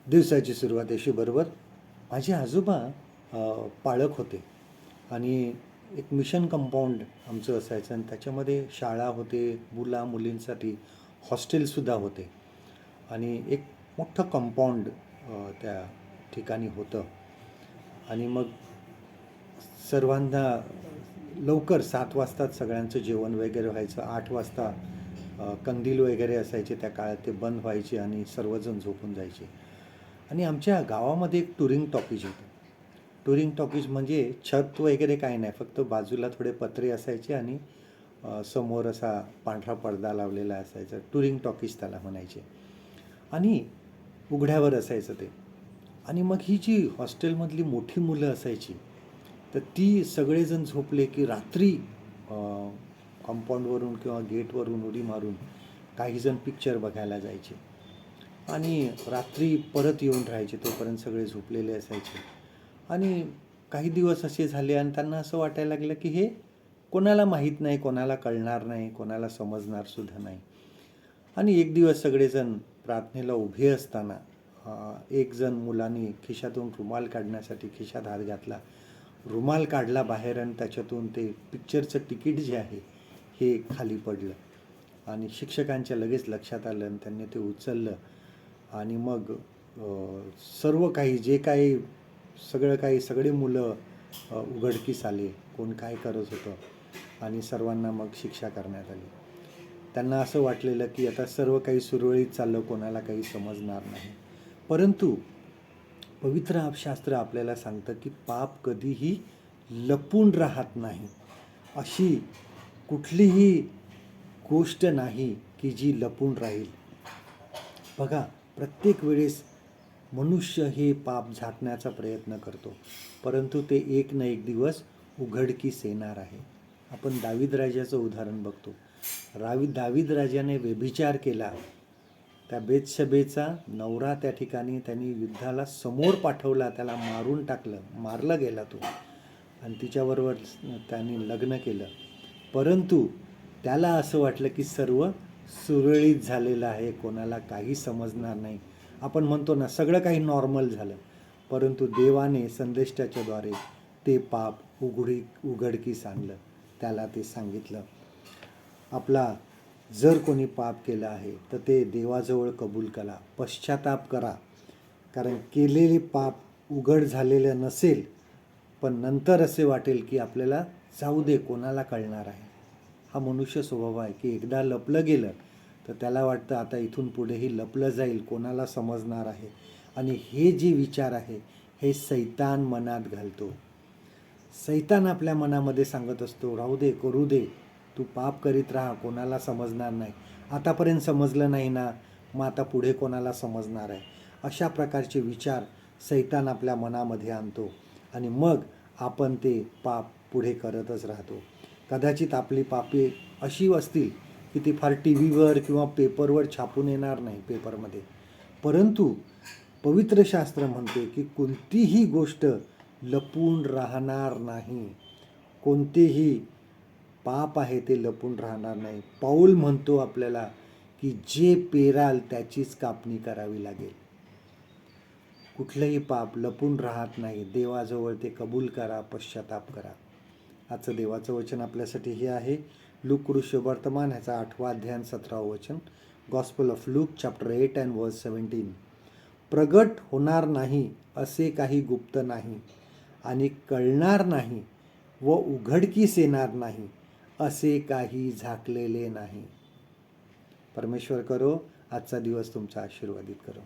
दिवसाची सुरुवात अशी बरोबर माझे आजोबा पाळक होते आणि एक मिशन कंपाऊंड आमचं असायचं आणि त्याच्यामध्ये शाळा होते, मुला मुलींसाठी हॉस्टेलसुद्धा होते आणि एक मोठं कंपाऊंड त्या ठिकाणी होतं. आणि मग सर्वांना लवकर 7 वाजताच सगळ्यांचं जेवण वगैरे व्हायचं. 8 वाजता कंदील वगैरे असायचे त्या काळात, ते बंद व्हायचे आणि सर्वजण झोपून जायचे. आणि आमच्या गावामध्ये एक टुरिंग टॉकीज होतं. टुरिंग टॉकीज म्हणजे छत वगैरे काही नाही, फक्त बाजूला थोडे पत्रे असायचे आणि समोर असा पांढरा पडदा लावलेला असायचा. टुरिंग टॉकीज त्याला म्हणायचे आणि उघड्यावर असायचं ते. आणि मग ही जी हॉस्टेलमधली मोठी मुलं असायची, तर ती सगळेजण झोपले की रात्री कंपाऊंडवरून किंवा गेटवरून उडी मारून काहीजण पिक्चर बघायला जायचे आणि रात्री परत येऊन राहायचे, तोपर्यंत सगळे झोपलेले असायचे. आणि काही दिवस असे झाले आणि त्यांना असं वाटायला लागलं की हे कोणाला माहीत नाही, कोणाला कळणार नाही, कोणाला समजणार सुद्धा नाही. आणि एक दिवस सगळेजण प्रार्थनेला उभे असताना एक जण मुलांनी खिशातून रुमाल काढण्यासाठी खिशात हात घातला, रुमाल काढला बाहेर आणि त्याच्यातून ते पिक्चरचं तिकीट जे आहे हे खाली पडलं आणि शिक्षकांच्या लगेच लक्षात आलं आणि त्यांनी ते उचललं. आणि मग सर्व काही जे काही सगळे मुलं उघडकीस आले, कोण काय करत होतं आणि सर्वांना मग शिक्षा करण्यात आली. त्यांना असं वाटलेलं की आता सर्व काही सुरळीत चाललं, कोणाला काही समजणार नाही. परंतु पवित्र शास्त्र आपल्याला सांगतं की पाप कधीही लपून राहत नाही. अशी कुठलीही गोष्ट नाही की जी लपून राहील. बघा, प्रत्येक वेळेस मनुष्य हे पाप झाकण्याचा प्रयत्न करतो, परंतु ते एक ना एक दिवस उघडकीस येणार आहे. आपण दावीद राजाचं उदाहरण बघतो. दावीद राजाने व्यभिचार केला. त्या बेतशेबेचा नवरा त्या ठिकाणी त्यांनी युद्धाला समोर पाठवला, त्याला मारून टाकलं, मारला गेला तो आणि तिच्याबरोबर त्यांनी लग्न केलं. परंतु त्याला असं वाटलं की सर्व सुरळीत झालेलं आहे, कोणाला काही समजणार नाही. आपण म्हणतो ना, सगळं काही नॉर्मल झालं. परंतु देवाने संदेष्टाच्याद्वारे ते पाप उघडकीस आणलं. त्याला ते सांगितलं, आपला जर कोणी पाप केलं आहे तर ते देवाजवळ कबूल करा, पश्चाताप करा. कारण केलेले पाप उघड झालेलं नसेल, पण नंतर असे वाटेल की आपल्याला जाऊ दे, कोणाला कळणार आहे. हा मनुष्य स्वभाव आहे की एकदा लपलं गेलं तर त्याला वाटतं आता इथून पुढेही लपलं जाईल, कोणाला समजणार आहे. आणि हे जे विचार आहे हे सैतान मनात घालतो. सैतान आपल्या मनामध्ये सांगत असतो, राहू दे, करू दे, तू पाप करीत राहा, कोणाला समजणार नाही. आतापर्यंत समजलं नाही ना, मग आता पुढे कोणाला समजणार आहे. अशा प्रकारचे विचार सैतान आपल्या मनामध्ये आणतो आणि मग आपण ते पाप पुढे करतच राहतो. कदाचित आपली पापे अशी असतील की ती फार टी व्हीवर किंवा पेपरवर छापून येणार नाही, पेपरमध्ये. परंतु पवित्र शास्त्र म्हणते की कोणतीही गोष्ट लपून राहणार नाही. कोणतेही पाप आहे ते लपून राहणार नाही. पाऊल म्हणतो आपल्याला की जे पेराल त्याचीच कापणी करावी लागेल. कुठलंही पाप लपून राहत नाही. देवाजवळ ते कबूल करा, पश्चाताप करा. आजचं देवाचं वचन आपल्यासाठी हे आहे, लूक वर्तमान ह्याचा 8वा अध्याय 17वा वचन. Gospel of look chapter 8 and verse 17. प्रगट होणार नाही असे काही गुप्त नाही आणि कळणार नाही व उघडकीस येणार नाही असे काही झाकलेले नाही. परमेश्वर करो आजचा दिवस तुमचा आशीर्वादित करो.